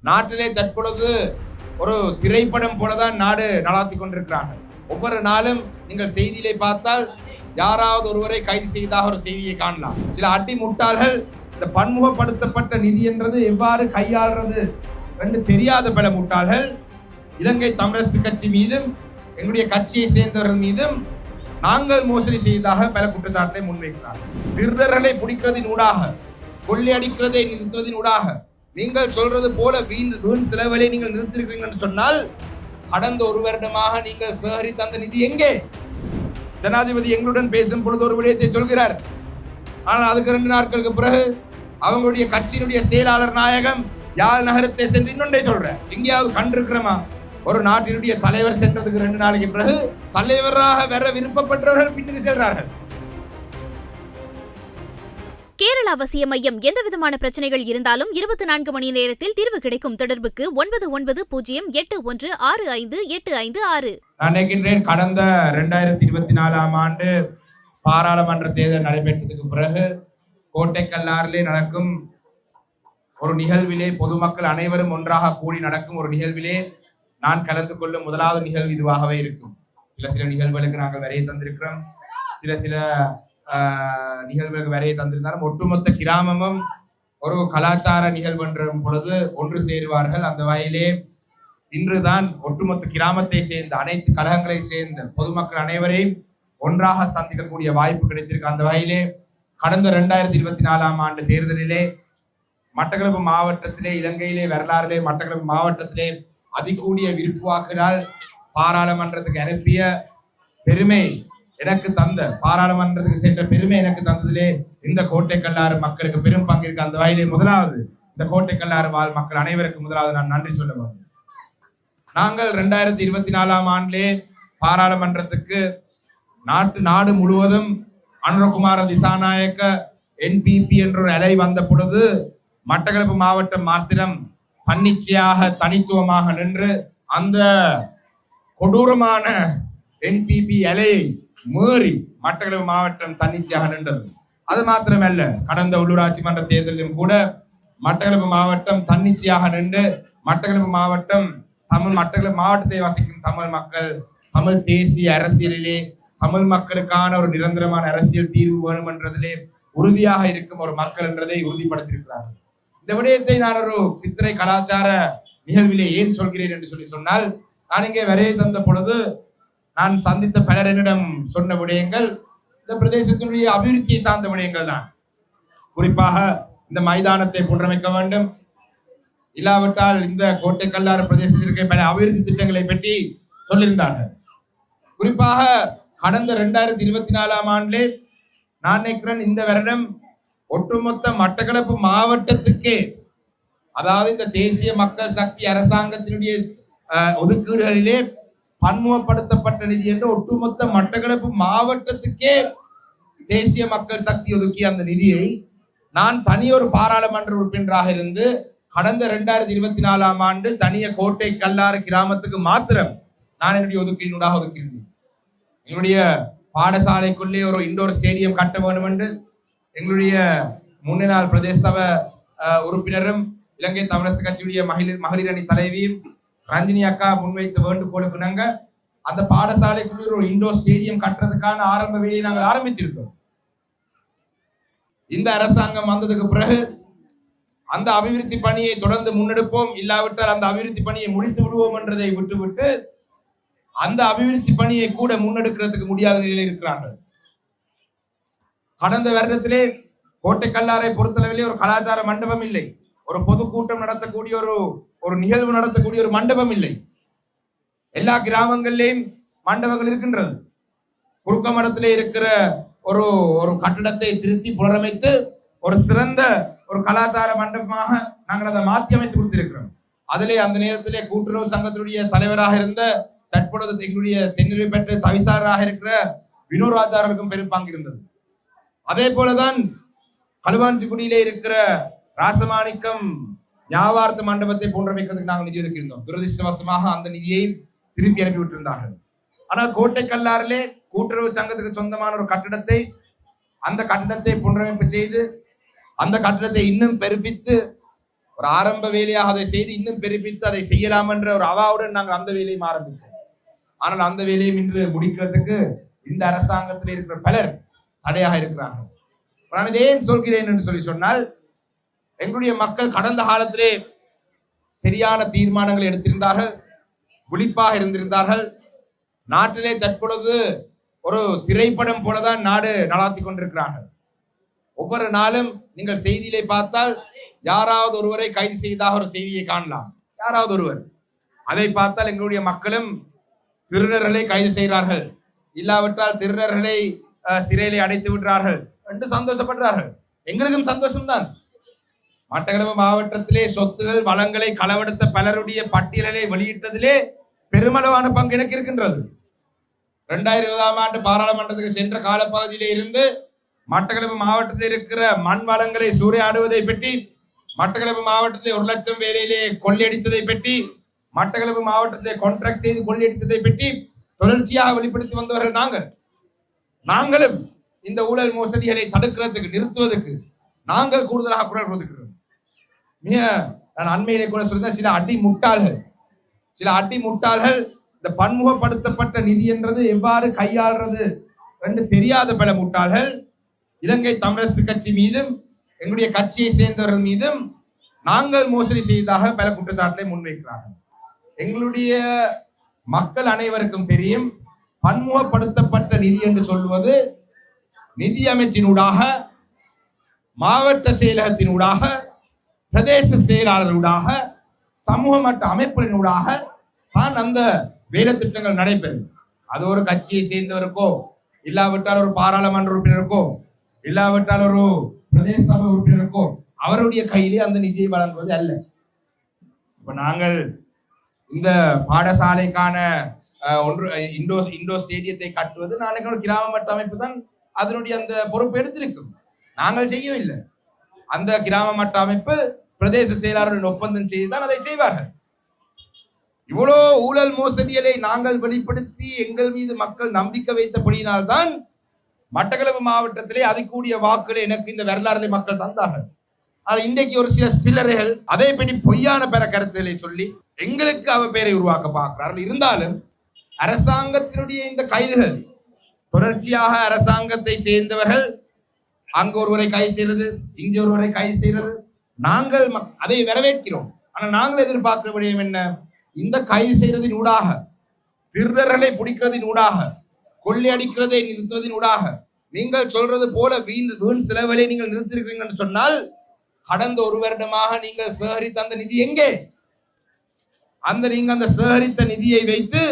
நாட்டிலே தற்பொழுது ஒரு திரைப்படம் போலதான் நாடு நடாத்தி கொண்டிருக்கிறார்கள். ஒவ்வொரு நாளும் நீங்கள் செய்தியிலே பார்த்தால் யாராவது ஒருவரை கைது செய்ததாக ஒரு செய்தியை காணலாம். சில அடி முட்டாள்கள் இந்த பன்முகப்படுத்தப்பட்ட நிதி என்றது எவ்வாறு கையாளுறது என்று தெரியாத பல முட்டாள்கள் இலங்கை தமிழரசு கட்சி மீதும் எங்களுடைய கட்சியை சேர்ந்தவர்கள் மீதும் நாங்கள் மோசடி செய்ததாக பல குற்றச்சாட்டை முன்வைக்கிறார்கள். திருடர்களை பிடிக்கிறதின் ஊடாக, கொள்ளையடிக்கிறதை நிறுத்துவதின் ஊடாக நீங்கள் சொல்றது போல வீண் செலவுகளை நீங்கள் நிறுத்திருக்கிறீர்கள் என்று சொன்னால் கடந்த ஒரு வருடமாக நீங்கள் சேகரித்த அந்த நிதி எங்கே? ஜனாதிபதி எங்களுடன் பேசும் பொழுது ஒரு விடயத்தை சொல்கிறார். ஆனால் அதுக்கு 2 நாட்களுக்கு பிறகு அவங்களுடைய கட்சியினுடைய செயலாளர் நாயகம் யாழ் நகரத்தை சென்று இன்னொன்றை சொல்ற. எங்கேயாவது கண்டிருக்கிறோமா? ஒரு நாட்டினுடைய தலைவர் சென்றதுக்கு 2 நாளைக்கு பிறகு தலைவராக வர விருப்பப்பட்டவர்கள் பின்னுக்கு செல்றார்கள். கேரள அவசிய மையம் எந்தவிதமான பிரச்சனைகள் இருந்தாலும் 24 மணி நேரத்தில் தீர்வு கிடைக்கும். தொடர்புக்கு 9908165856. நான் நினைக்கின்றேன் கடந்த 2024 ஆண்டு பாராளுமன்ற தேர்தல் நடைபெற்றதுக்கு பிறகு கோட்டைக்கல்லாரிலே நடக்கும் ஒரு நிகழ்விலே, பொதுமக்கள் அனைவரும் ஒன்றாக கூடி நடக்கும் ஒரு நிகழ்விலே நான் கலந்து கொள்ளும் முதலாவது நிகழ்வு இதுவாகவே இருக்கும். சில நிகழ்வுகளுக்கு நாங்கள் வரையை தந்திருக்கிறோம். சில நிகழ்வுகளுக்கு வரையை தந்திருந்தாலும் ஒட்டுமொத்த கிராமமும் ஒரு கலாச்சார நிகழ்வு என்ற பொழுது ஒன்று சேருவார்கள். அந்த வகையிலே இன்றுதான் ஒட்டுமொத்த கிராமத்தை சேர்ந்த அனைத்து கழகங்களை சேர்ந்த பொதுமக்கள் அனைவரையும் ஒன்றாக சந்திக்கக்கூடிய வாய்ப்பு கிடைத்திருக்கு. அந்த வகையிலே கடந்த 2024 ஆண்டு தேர்தலிலே மட்டக்களப்பு மாவட்டத்திலே, இலங்கையிலே வரலாறிலே மட்டக்களப்பு மாவட்டத்திலே அதிகூடிய விருப்பு வாக்கினால் பாராளுமன்றத்துக்கு அனுப்பிய பெருமை எனக்கு தந்த, பாராளுமன்றத்துக்கு சென்ற பெருமை எனக்கு தந்ததிலே இந்த கோட்டைக்கல்லாறு மக்களுக்கு பெரும் பங்கு இருக்கு. அந்த வகையிலே முதலாவது இந்த கோட்டைக்கல்லாறு வாழ் மக்கள் அனைவருக்கும் முதலாவது நான் நன்றி சொல்ல வேண்டும். நாங்கள் 2024 ஆண்டிலே பாராளுமன்றத்துக்கு நாடு முழுவதும் அனுரகுமார திசாநாயக்க NPP என்ற ஒரு அலை வந்த பொழுது மட்டக்களப்பு மாவட்டம் மாத்திரம் தன்னிச்சையாக தனித்துவமாக நின்று அந்த கொடூரமான NPP அலையை மீறி மட்டக்களப்பு மாவட்டம் தன்னிச்சையாக நின்றது. அது மாத்திரமல்ல, கடந்த உள்ளூராட்சி மன்ற தேர்தலிலும் கூட மட்டக்களப்பு மாவட்டம் தன்னிச்சையாக நின்று மட்டக்களப்பு மாவட்டத்தை வசிக்கும் தமிழ் மக்கள் தமிழ் தேசிய அரசியலிலே தமிழ் மக்களுக்கான ஒரு நிரந்தரமான அரசியல் தீர்வு வேணும் என்றதிலே உறுதியாக இருக்கும் ஒரு மக்கள் என்றதை உறுதிப்படுத்தியிருக்கிறார்கள். இந்த விடயத்தை நான் ஒரு சித்திரை கலாச்சார நிகழ்விலே ஏன் சொல்கிறேன் என்று சொன்னால், நான் இங்கே வரையை தந்த பொழுது நான் சந்தித்த பலர் என்னிடம் சொன்ன விடயங்கள் இந்த பிரதேசத்தினுடைய அபிவிருத்தியை சார்ந்த விடயங்கள் தான். குறிப்பாக இந்த மைதானத்தை புனரமைக்க வேண்டும், இல்லாவிட்டால் இந்த கோட்டைக்கல்லாறு பிரதேசத்திற்கு பல அபிவிருத்தி திட்டங்களை பற்றி சொல்லியிருந்தார்கள். குறிப்பாக கடந்த 2024 ஆண்டிலே நான் நினைக்கிறேன் இந்த வருடம் ஒட்டுமொத்த மட்டக்களப்பு மாவட்டத்துக்கே, அதாவது இந்த தேசிய மக்கள் சக்தி அரசாங்கத்தினுடைய ஒதுக்கீடுகளிலே பன்முகப்படுத்தப்பட்ட நிதி என்று ஒட்டுமொத்த மட்டக்களப்பு மாவட்டத்துக்கே தேசிய மக்கள் சக்தி ஒதுக்கிய அந்த நிதியை நான் தனியொரு பாராளுமன்ற உறுப்பினராக இருந்து கடந்த 2024 ஆண்டு தனிய கோட்டை கல்லாறு கிராமத்துக்கு மாத்திரம் நான் என்னுடைய ஒதுக்கீடுடாக ஒதுக்கியிருந்தேன். எங்களுடைய பாடசாலைக்குள்ளே ஒரு இண்டோர் ஸ்டேடியம் கட்ட வேண்டும் என்று எங்களுடைய முன்னாள் பிரதேச சபை உறுப்பினரும் இலங்கை தமிழரசு கட்சியுடைய மகளிர் அணி தலைவியும் ரஞ்சினி அக்கா முன்வைத்த வேண்டுகோளுக்கு நாங்கள் அந்த பாடசாலைக்குள்ளே ஒரு இண்டோர் ஸ்டேடியம் கட்டுறதுக்கான ஆரம்ப வேலையை நாங்கள் ஆரம்பித்திருந்தோம். இந்த அரசாங்கம் வந்ததுக்கு பிறகு அந்த அபிவிருத்தி பணியை தொடர்ந்து முன்னெடுப்போம், இல்லாவிட்டால் அந்த அபிவிருத்தி பணியை முடித்து விடுவோம் என்றதை விட்டுவிட்டு அந்த அபிவிருத்தி பணியை கூட முன்னெடுக்கிறதுக்கு முடியாத நிலையில் இருக்கிறார்கள். கடந்த வருடத்திலே கோட்டைக்கல்லாரை பொறுத்தளவிலே ஒரு கலாச்சார மண்டபம் இல்லை, ஒரு பொதுக்கூட்டம் நடத்தக்கூடிய ஒரு நிகழ்வு நடத்தக்கூடிய ஒரு மண்டபம் இல்லை. எல்லா கிராமங்களிலேயும் மண்டபங்கள் இருக்கின்றது. குறுக்க மடத்திலே இருக்கிற ஒரு கட்டிடத்தை திருத்தி புனரமைத்து ஒரு சிறந்த ஒரு கலாச்சார மண்டபமாக நாங்கள் அதை மாற்றி அமைத்து கொடுத்திருக்கிறோம். அதிலே அந்த நேரத்திலே கூட்டுறவு சங்கத்தினுடைய தலைவராக இருந்த தற்பொழுது எங்களுடைய தென்னிலை பெற்ற தவிசாளராக இருக்கிற வினோராஜாருக்கும் பெரும் பங்கு இருந்தது. அதே போலதான் களுவாஞ்சிக்குடியிலே இருக்கிற ராசமாணிக்கம் ஞாபகார்த்த மண்டபத்தை போன்றமைக்கிறதுக்கு நாங்கள் நிதி ஒதுக்கியிருந்தோம். துரதிருஷ்டவசமாக அந்த நிதியை திருப்பி அனுப்பிவிட்டிருந்தார்கள். ஆனால் கோட்டைக்கல்லாறிலே கூட்டுறவு சங்கத்துக்கு சொந்தமான ஒரு கட்டிடத்தை, அந்த கட்டிடத்தை புனரமைப்பு செய்து அந்த கட்டிடத்தை இன்னும் பெருப்பித்து ஒரு ஆரம்ப வேலையாக அதை செய்து இன்னும் பெருப்பித்து அதை செய்யலாம் என்ற ஒரு அவாவுடன் நாங்கள் அந்த வேலையும் ஆரம்பித்தோம். ஆனால் அந்த வேலையும் இன்று முடிக்கிறதுக்கு இந்த அரசாங்கத்தில் இருக்கிற பலர் தடையாக இருக்கிறார்கள். நான் இதை ஏன் சொல்கிறேன் என்று சொன்னால், எங்களுடைய மக்கள் கடந்த காலத்திலே சரியான தீர்மானங்களை எடுத்திருந்தார்கள், விழிப்பாக இருந்திருந்தார்கள். நாட்டிலே தற்பொழுது ஒரு திரைப்படம் போலதான் நாடு நடாத்தி கொண்டிருக்கிறார்கள். ஒவ்வொரு நாளும் நீங்கள் செய்தியிலே பார்த்தால் யாராவது ஒருவரை கைது செய்ததாக ஒரு செய்தியை காணலாம். யாராவது ஒருவர் அதை பார்த்தால் எங்களுடைய மக்களும் திருடர்களை கைது செய்கிறார்கள், இல்லாவிட்டால் திருடர்களை சிறையிலே அடைத்து விடுறார்கள் என்று சந்தோஷப்படுறார்கள். எங்களுக்கும் சந்தோஷம்தான். மட்டக்களப்பு மாவட்டத்திலே சொத்துகள் வளங்களை களவெடுத்த பலருடைய பட்டியலை வெளியிட்டதிலே பெருமளவான பங்கு எனக்கு இருக்கின்றது. 2020ஆம் ஆண்டு பாராளுமன்றத்துக்கு சென்ற காலப்பகுதியிலே இருந்து மட்டக்களப்பு மாவட்டத்தில் இருக்கிற மண் வளங்களை சூறையாடுவதை பற்றி, மட்டக்களப்பு மாவட்டத்திலே 1 லட்சம் வேலையிலே கொள்ளையடித்ததை பற்றி, மட்டக்களப்பு மாவட்டத்திலே கான்ட்ராக்ட் செய்து கொள்ளையடித்ததை பற்றி தொடர்ச்சியாக வெளிப்படுத்தி வந்தவர்கள் நாங்களும் இந்த ஊழல் மோசடிகளை தடுக்கிறதுக்கு நிறுத்துவதற்கு நாங்கள் கூடுதலாக குரல் கொடுக்கிறோம். நான் அண்மையிலே கூட சொல்லியிருந்தேன், சில அடி முட்டாள்கள் இந்த பன்முகப்படுத்தப்பட்ட நிதி என்றது எவ்வாறு கையாள்றது என்று தெரியாத பல முட்டாள்கள் இலங்கை தமிழரசு கட்சி மீதும் எங்களுடைய கட்சியை சேர்ந்தவர்கள் மீதும் நாங்கள் மோசடி செய்ததாக பல குற்றச்சாட்டுகளை முன்வைக்கிறார்கள். எங்களுடைய மக்கள் அனைவருக்கும் தெரியும், பன்முகப்படுத்தப்பட்ட நிதி என்று சொல்வது நிதி அமைச்சினூடாக, மாவட்ட செயலகத்தினூடாக, பிரதேச செயலாளர்களூடாக, சமூக மட்ட அமைப்புகளினூடாக தான் அந்த வேலை திட்டங்கள் நடைபெறும். அது ஒரு கட்சியை சேர்ந்தவருக்கோ, இல்லாவிட்டால் ஒரு பாராளுமன்ற உறுப்பினருக்கோ, இல்லாவிட்டால் ஒரு பிரதேச சபை உறுப்பினருக்கோ அவருடைய கையிலே அந்த நிதியை வழங்குவது அல்ல. இப்ப நாங்கள் இந்த பாடசாலைக்கான இண்டோ ஸ்டேடியத்தை கட்டுவது நாளைக்கு ஒரு கிராம மட்ட அமைப்பு தான் அதனுடைய அந்த பொறுப்பு எடுத்திருக்கும். நாங்கள் செய்யவில்லை. அந்த கிராம மட்ட அமைப்பு பிரதேச செயலாளருடன் ஒப்பந்தம் செய்துதான் அதை செய்வார்கள். இவ்வளோ ஊழல் மோசடிகளை நாங்கள் வெளிப்படுத்தி எங்கள் மீது மக்கள் நம்பிக்கை வைத்தபடியினால்தான் மட்டக்களப்பு மாவட்டத்திலே அதிகூடிய வாக்குகளை எனக்கு இந்த வரலாறுகளை மக்கள் தந்தார்கள். ஆனால் இன்றைக்கு ஒரு சிலர்கள் அதை பற்றி பொய்யான பிற கருத்துக்களை சொல்லி எங்களுக்கு அவ பேரை உருவாக்க பார்க்கிறார்கள். இருந்தாலும் அரசாங்கத்தினுடைய இந்த கைதுகள் தொடர்ச்சியாக அரசாங்கத்தை சேர்ந்தவர்கள் அங்கு ஒருவரை கைது செய்யறது, இங்கே ஒருவரை கைது செய்யறது, நாங்கள் அதை வரவேற்கிறோம். ஆனால் நாங்கள் எதிர்பார்க்கிற விடயம் என்ன? இந்த கைது செய்யறதின் ஊடாக, திருடர்களை பிடிக்கிறதின் ஊடாக, கொள்ளையடிக்கிறதை நிறுத்துவதின் ஊடாக நீங்கள் சொல்றது போல வீண் செலவுகளை நீங்கள் நிறுத்திருக்கிறீங்கன்னு சொன்னால், கடந்த 1 வருடமாக நீங்கள் சேகரித்த அந்த நிதி எங்கே? அந்த சேகரித்த நிதியை வைத்து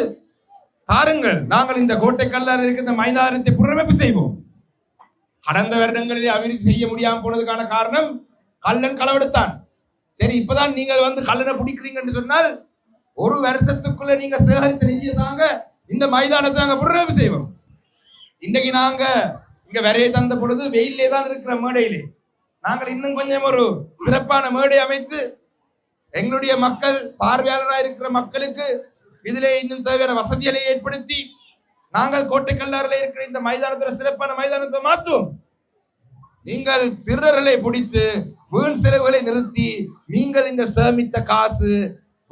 தாருங்கள், நாங்கள் இந்த கோட்டைக்கல்லார் இருக்க இந்த மைதானத்தை புனரமைப்பு செய்வோம். கடந்த வருடங்களிலே அபிவிருத்தி செய்ய முடியாம போனதுக்கான காரணம் கள்ளன் களவெடுத்தான். சரி, இப்பதான் நீங்கள் வந்து கள்ளனை பிடிக்கிறீங்கன்னு சொன்னால் 1 வருஷத்துக்குள்ள நீங்க சேகரித்த நிதியை தாங்க இந்த மைதானத்தை நாங்க புனரமைப்பு செய்வோம். இன்றைக்கு நாங்க இங்க வரையை தந்த பொழுது வெயிலே தான் இருக்கிற மேடையிலே நாங்கள் இன்னும் கொஞ்சம் ஒரு சிறப்பான மேடை அமைத்து எங்களுடைய மக்கள், பார்வையாளராக இருக்கிற மக்களுக்கு இதிலே இன்னும் தேவையான வசதிகளை ஏற்படுத்தி நாங்கள் கோட்டைக்கல்லாரில் இருக்கிற இந்த மைதானத்தில் சிறப்பான மைதானத்தை மாற்றுவோம். நீங்கள் திருடர்களை பிடித்து வீண் செலவுகளை நிறுத்தி நீங்கள் இந்த சேமித்த காசு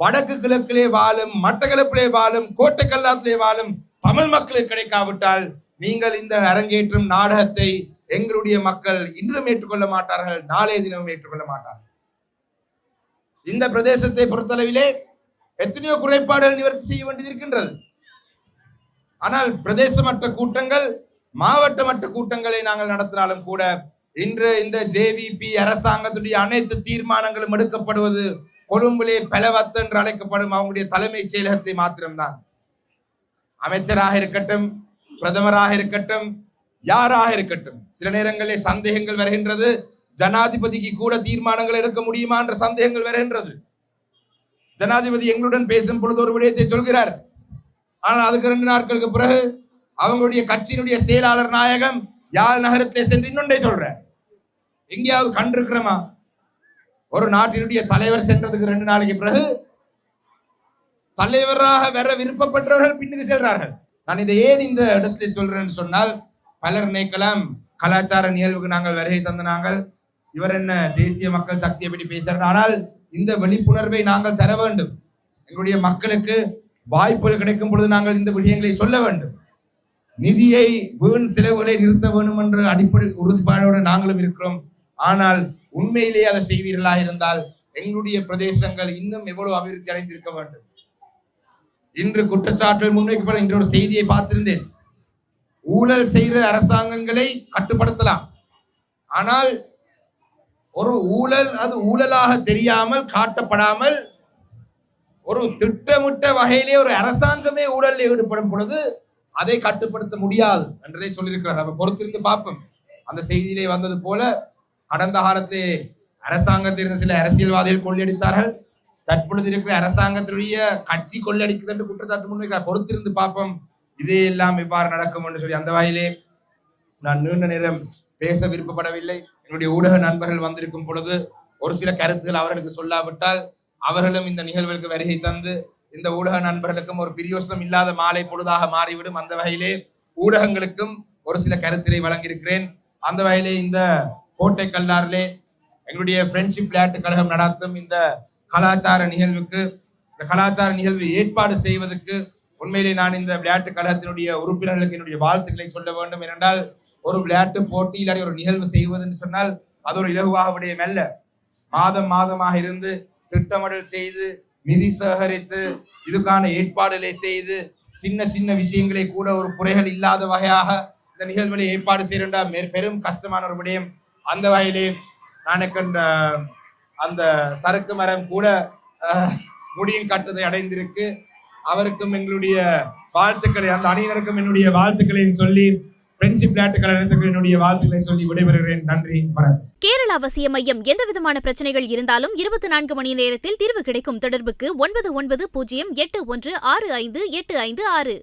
வடக்கு கிழக்கிலே வாழும், மட்டக்களப்பிலே வாழும், கோட்டைக்கல்லாத்திலே வாழும் தமிழ் மக்களுக்கு கிடைக்காவிட்டால் நீங்கள் இந்த அரங்கேற்றும் நாடகத்தை எங்களுடைய மக்கள் இன்றும் ஏற்றுக்கொள்ள மாட்டார்கள், நாளைய தினமும் ஏற்றுக்கொள்ள மாட்டார்கள். இந்த பிரதேசத்தை பொறுத்தளவிலே எத்தனையோ குறைபாடுகள் நிவர்த்தி செய்ய வேண்டியது இருக்கின்றது. ஆனால் பிரதேச மட்ட கூட்டங்கள், மாவட்ட மட்ட கூட்டங்களை நாங்கள் நடத்தினாலும் கூட இன்று இந்த ஜேவிபி அரசாங்கத்துடைய அனைத்து தீர்மானங்களும் எடுக்கப்படுவது கொழும்பிலே பெலவத்து என்று அழைக்கப்படும் அவங்களுடைய தலைமைச் செயலகத்திலே மாத்திரம்தான். அமைச்சராக இருக்கட்டும், பிரதமராக இருக்கட்டும், யாராக இருக்கட்டும், சில நேரங்களில் சந்தேகங்கள் வருகின்றது. ஜனாதிபதிக்கு கூட தீர்மானங்கள் எடுக்க முடியுமா என்ற சந்தேகங்கள் வருகின்றது. ஜனாதிபதி எங்களுடன் பேசும் பொழுது ஒரு விடயத்தை சொல்கிறார். ஆனால் அதுக்கு 2 நாட்களுக்கு பிறகு அவங்களுடைய கட்சியினுடைய செயலாளர் நாயகம் யாழ் நகரத்திலே சென்று இன்னொன்றை சொல்றார். எங்கேயாவது கண்டிருக்கிறோமா? ஒரு நாட்டினுடைய தலைவர் சென்றதுக்கு 2 நாளைக்கு பிறகு தலைவராக வர விருப்பப்பட்டவர்கள் பின்னுக்கு செல்றார்கள். நான் இதை ஏன் இந்த இடத்துல சொல்றேன்னு சொன்னால், பலர் நினைக்கலாம் கலாச்சார நிகழ்வுக்கு நாங்கள் வருகை தந்த நாங்கள் இவர் என்ன தேசிய மக்கள் சக்தியை பற்றி பேசுறார். ஆனால் இந்த விழிப்புணர்வை நாங்கள் தர வேண்டும். எங்களுடைய மக்களுக்கு வாய்ப்புகள் கிடைக்கும் பொழுது நாங்கள் இந்த விடயங்களை சொல்ல வேண்டும். நிதியை வீண் செலவுகளை நிறுத்த வேண்டும் என்ற அடிப்படை உறுதிப்பாடோடு நாங்களும் இருக்கிறோம். ஆனால் உண்மையிலேயே அதை செய்வீர்களா இருந்தால் எங்களுடைய பிரதேசங்கள் இன்னும் எவ்வளவு அபிவிருத்தி அடைந்திருக்க வேண்டும். இன்று குற்றச்சாட்டுகள் முன்வைக்கப்பட இன்று ஒரு செய்தியை பார்த்திருந்தேன். ஊழல் செய்கிற அரசாங்கங்களை கட்டுப்படுத்தலாம், ஆனால் ஒரு ஊழல் அது ஊழலாக தெரியாமல் காட்டப்படாமல் ஒரு திட்டமிட்ட வகையிலே ஒரு அரசாங்கமே ஊழலில் ஈடுபடும் பொழுது அதை கட்டுப்படுத்த முடியாது என்றதை சொல்லியிருக்கிறார். நம்ம பொறுத்திருந்து பார்ப்போம். அந்த செய்தியிலே வந்தது போல கடந்த காலத்திலே அரசாங்கத்தில் இருந்த சில அரசியல்வாதிகள் கொள்ளையடித்தார்கள். தற்பொழுது இருக்கிற அரசாங்கத்தினுடைய கட்சி கொள்ளையடிக்குது என்று குற்றச்சாட்டு முன்வைக்கிறார். பொறுத்திருந்து பார்ப்போம் இதையெல்லாம் எவ்வாறு நடக்கும் என்று சொல்லி. அந்த வகையிலே நான் நீண்ட நேரம் பேச விருப்பப்படவில்லை. என்னுடைய ஊடக நண்பர்கள் வந்திருக்கும் பொழுது ஒரு சில கருத்துக்கள் அவர்களுக்கு சொல்லாவிட்டால் அவர்களும் இந்த நிகழ்வுகளுக்கு வருகை தந்து இந்த ஊடக நண்பர்களுக்கும் ஒரு பிரயோசனம் இல்லாத மாலை பொழுதாக மாறிவிடும். அந்த வகையிலே ஊடகங்களுக்கும் ஒரு சில கருத்தினை வழங்கியிருக்கிறேன். அந்த வகையிலே இந்த கோட்டை கல்லாரிலே எங்களுடைய ஃப்ரெண்ட்ஷிப் விளையாட்டு கழகம் நடத்தும் இந்த கலாச்சார நிகழ்வுக்கு, இந்த கலாச்சார நிகழ்வு ஏற்பாடு செய்வதற்கு உண்மையிலே நான் இந்த விளையாட்டு கழகத்தினுடைய உறுப்பினர்களுக்கு என்னுடைய வாழ்த்துக்களை சொல்ல வேண்டும். ஏனென்றால் ஒரு விளையாட்டு போட்டியில் ஒரு நிகழ்வு செய்வதுன்னு சொன்னால் அது ஒரு இலகுவாக விடயம் அல்ல. மாதமாக இருந்து திட்டமிடல் செய்து நிதி சேகரித்து இதுக்கான ஏற்பாடுகளை செய்து சின்ன சின்ன விஷயங்களை கூட ஒரு குறைகள் இல்லாத வகையாக இந்த நிகழ்வுகளை ஏற்பாடு செய்யறா பெரும் கஷ்டமான ஒரு விடயம். அந்த வகையிலே நான் அந்த சறுக்கு மரம் கூட முடியும் கட்டத்தை அடைந்திருக்கு. அவருக்கும் எங்களுடைய வாழ்த்துக்களை, அந்த அணியினருக்கும் என்னுடைய வாழ்த்துக்களை சொல்லி ஃப்ரெண்ட்ஷிப் விளையாட்டு கழகத்துக்கு என்னுடைய வாழ்த்துக்களை சொல்லி விடைபெறுகிறேன். நன்றி, வணக்கம். கேரள அவசிய மையம் எந்தவிதமான பிரச்சனைகள் இருந்தாலும் 24 மணி நேரத்தில் தீர்வு கிடைக்கும். தொடர்புக்கு 9908165856.